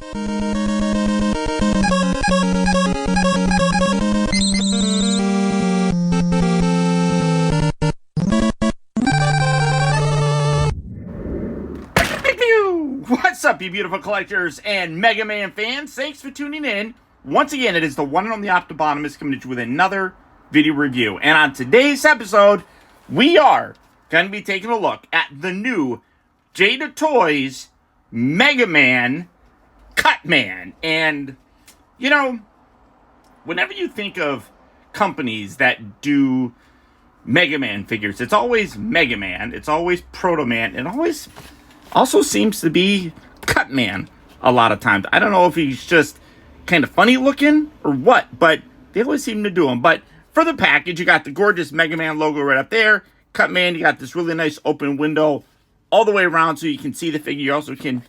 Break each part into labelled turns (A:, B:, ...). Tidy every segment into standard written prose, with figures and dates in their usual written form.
A: What's up, you beautiful collectors and Mega Man fans? Thanks for tuning in. Once again, it is the one and only Optibotimus coming to you with another video review. And on today's episode, we are going to be taking a look at the new Jada Toys Mega Man Cut Man. And, you know, whenever you think of companies that do Mega Man figures, it's always Mega Man, it's always Proto Man, it always also seems to be Cut Man a lot of times. I don't know if he's just kind of funny looking or what, but they always seem to do him. But for the package, you got the gorgeous Mega Man logo right up there. Cut Man, you got this really nice open window all the way around so you can see the figure. You also can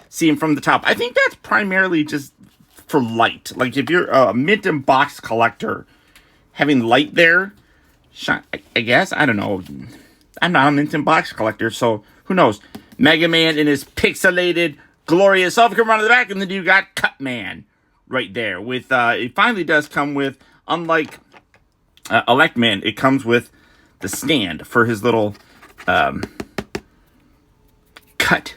A: see him from the top. I think that's primarily just for light. Like if you're a mint and box collector, having light there, I guess, I don't know. I'm not a mint and box collector, so who knows? Mega Man in his pixelated, glorious self come around to the back, and then you got Cut Man right there. With it finally does come with, unlike Elect Man, it comes with the stand for his little cut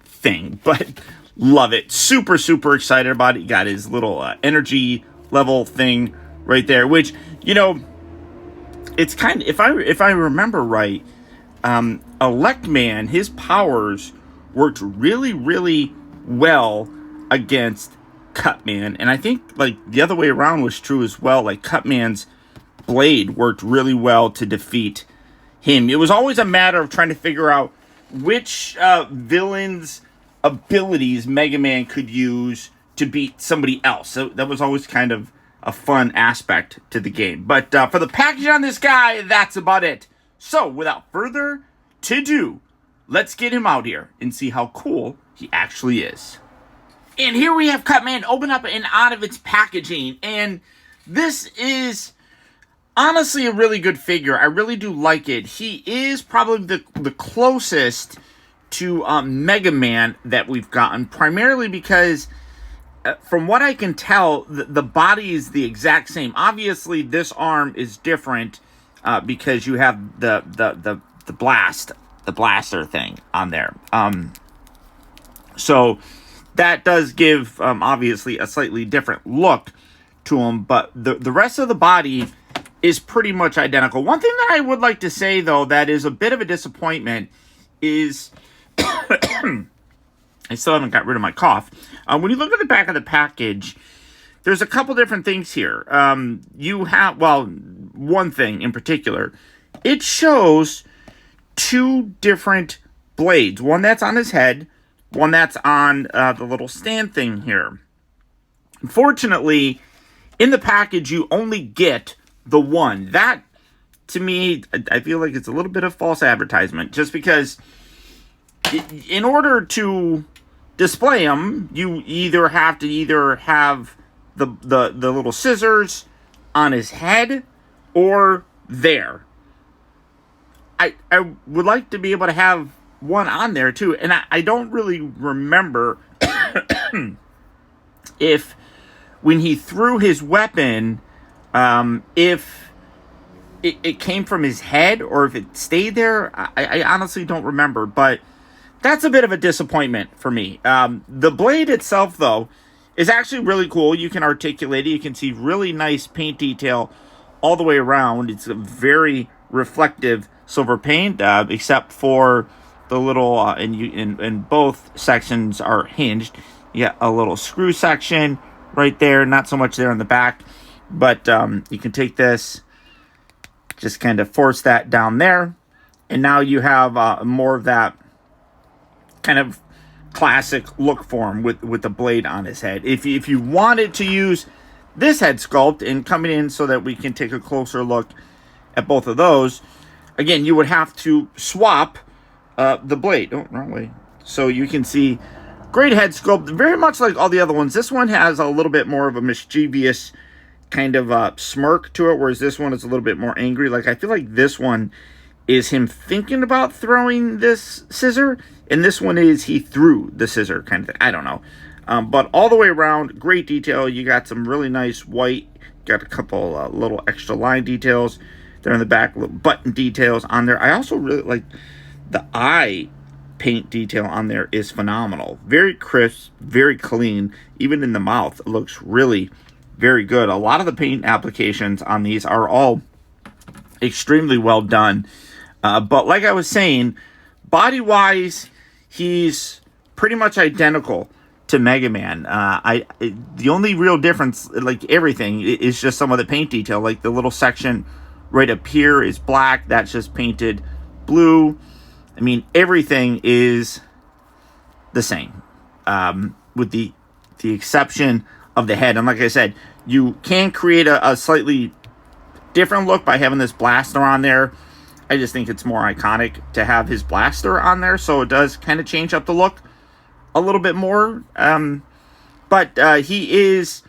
A: thing. But love it, super excited about it. You got his little energy level thing right there, which, you know, it's kind of, if I remember right, Elect Man, his powers worked really well against Cut Man, and I think like the other way around was true as well. Like Cut Man's blade worked really well to defeat him. It was always a matter of trying to figure out which villain's abilities Mega Man could use to beat somebody else. So that was always kind of a fun aspect to the game. But for the package on this guy, that's about it. So without further ado, let's get him out here and see how cool he actually is. And here we have Cut Man open up and out of its packaging. And this is honestly a really good figure. I really do like it. He is probably the closest to Mega Man that we've gotten, primarily because from what I can tell, the body is the exact same. Obviously, this arm is different because you have the blaster thing on there. So that does give obviously a slightly different look to him, but the rest of the body is pretty much identical. One thing that I would like to say, though, that is a bit of a disappointment is I still haven't got rid of my cough. When you look at the back of the package, there's a couple different things here. You have, well, one thing in particular. It shows two different blades. One that's on his head, one that's on the little stand thing here. Unfortunately, in the package, you only get the one. That, to me, I feel like it's a little bit of false advertisement. Just because in order to display them, you either have to have the little scissors on his head or there. I would like to be able to have one on there too, and I don't really remember if when he threw his weapon, if it came from his head or if it stayed there. I honestly don't remember, but that's a bit of a disappointment for me. The blade itself, though, is actually really cool. You can articulate it. You can see really nice paint detail all the way around. It's a very reflective silver paint, except for the little, and both sections are hinged. You got a little screw section right there. Not so much there in the back, but you can take this, just kind of force that down there, and now you have more of that kind of classic look for him with the blade on his head. If you wanted to use this head sculpt and coming in so that we can take a closer look at both of those, again, you would have to swap the blade. Oh, wrong way. So you can see great head sculpt, very much like all the other ones. This one has a little bit more of a mischievous kind of smirk to it, whereas this one is a little bit more angry. Like, I feel like this one is him thinking about throwing this scissor, and this one is he threw the scissor kind of thing. I don't know. But all the way around, great detail. You got some really nice white, got a couple little extra line details there in the back, little button details on there. I also really like the eye paint detail on there is phenomenal. Very crisp, very clean. Even in the mouth, it looks really very good. A lot of the paint applications on these are all extremely well done. But like I was saying, body-wise, he's pretty much identical to Mega Man. The only real difference, like everything, is just some of the paint detail. Like the little section right up here is black. That's just painted blue. I mean, everything is the same, with the exception of the head. And like I said, you can create a slightly different look by having this blaster on there. I just think it's more iconic to have his blaster on there, so it does kind of change up the look a little bit more. But he is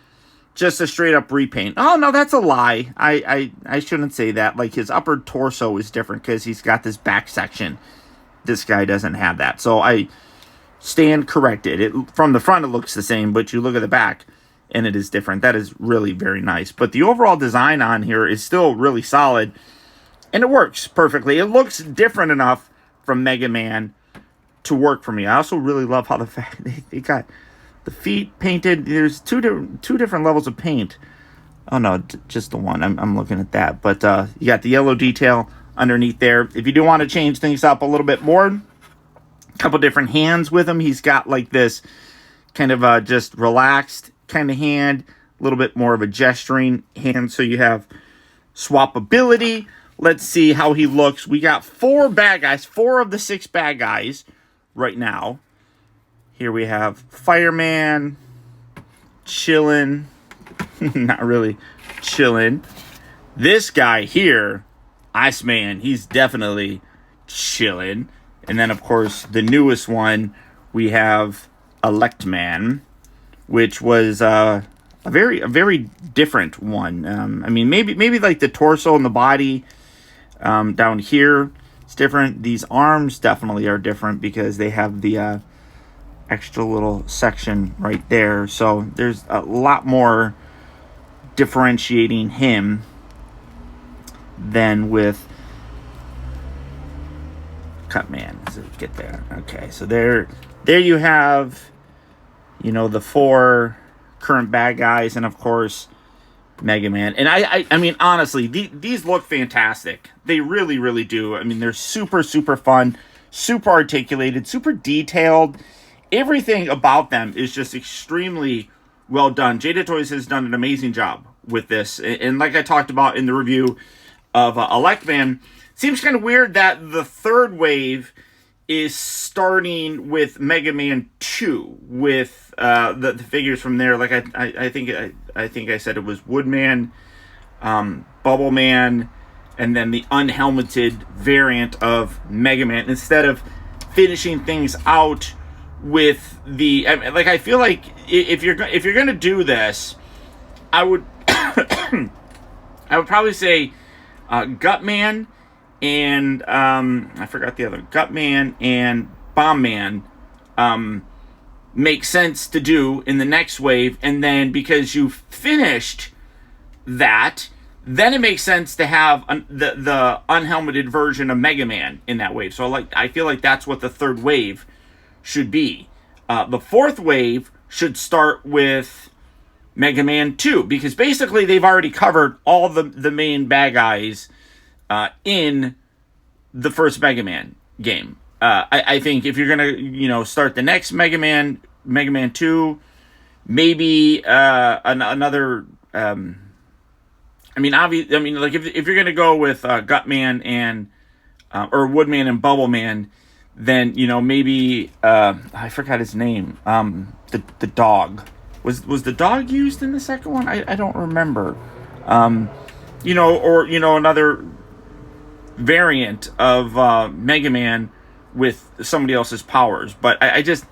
A: just a straight up repaint. Oh no, that's a lie. I shouldn't say that. Like, his upper torso is different because he's got this back section. This guy doesn't have that. So I stand corrected. From the front it looks the same, but you look at the back and it is different. That is really very nice. But the overall design on here is still really solid, and it works perfectly. It looks different enough from Mega Man to work for me. I also really love how the fact they got the feet painted. There's two different levels of paint. Oh no, just the one. I'm looking at that. But you got the yellow detail underneath there. If you do want to change things up a little bit more, a couple different hands with him. He's got like this kind of just relaxed kind of hand, a little bit more of a gesturing hand, so you have swappability. Let's see how he looks. We got 4 bad guys, 4 of the 6 bad guys right now. Here we have Fireman, chillin', not really chillin'. This guy here, Iceman, he's definitely chillin'. And then, of course, the newest one, we have Electman, which was a very different one. I mean, maybe like the torso and the body down here, it's different. These arms definitely are different because they have the extra little section right there. So there's a lot more differentiating him than with Cutman. So get there. Okay, so there you have, you know, the 4 current bad guys, and of course Mega Man. And I mean, honestly, these look fantastic. They really do. I mean, they're super fun, super articulated, super detailed. Everything about them is just extremely well done. Jada Toys has done an amazing job with this. And like I talked about in the review of Electman, seems kind of weird that the third wave is starting with Mega Man 2 with the figures from there. Like I think I said it was Woodman, Bubble Man, and then the unhelmeted variant of Mega Man, instead of finishing things out with the, like, I feel like if you're gonna do this, I would I would probably say Gutman and I forgot the other, Gutman and Bomb Man make sense to do in the next wave, and then because you've finished that, then it makes sense to have the unhelmeted version of Mega Man in that wave. So I feel like that's what the third wave should be. The fourth wave should start with Mega Man 2, because basically they've already covered all the main bad guys in the first Mega Man game. I think if you're gonna, start the next Mega Man 2, maybe another. Like if you're gonna go with Gutman and or Woodman and Bubbleman, then maybe I forgot his name. The dog was the dog used in the second one? I don't remember. Or another variant of Mega Man with somebody else's powers. But I just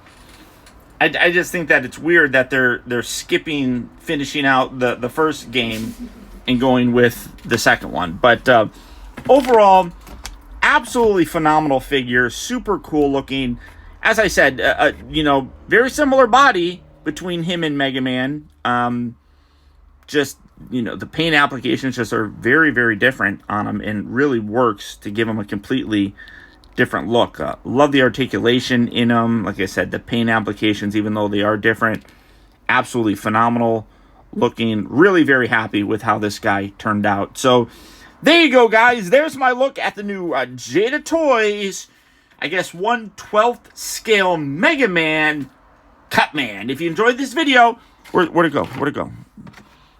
A: think that it's weird that they're skipping finishing out the first game and going with the second one. But overall, absolutely phenomenal figure, super cool looking. As I said, very similar body between him and Mega Man. Just, you know, the paint applications just are very, very different on him, and really works to give him a completely different look. Love the articulation in them. Like I said, the paint applications, even though they are different, absolutely phenomenal looking. Really very happy with how this guy turned out. So there you go, guys. There's my look at the new Jada Toys, I guess 1/12 scale Mega Man Cutman. If you enjoyed this video, where'd it go? Where'd it go?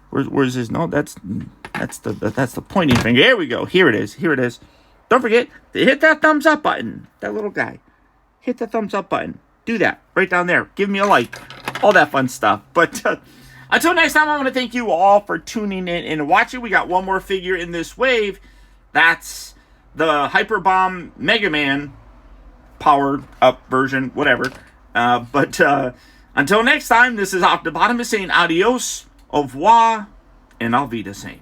A: Where's this? No, that's the pointing finger. Here we go. Here it is. Here it is. Don't forget to hit that thumbs up button. That little guy. Hit the thumbs up button. Do that right down there. Give me a like. All that fun stuff. But until next time, I want to thank you all for tuning in and watching. We got one more figure in this wave. That's the Hyper Bomb Mega Man powered up version, whatever. But until next time, this is Optibotimus saying adios, au revoir, and I'll be the same.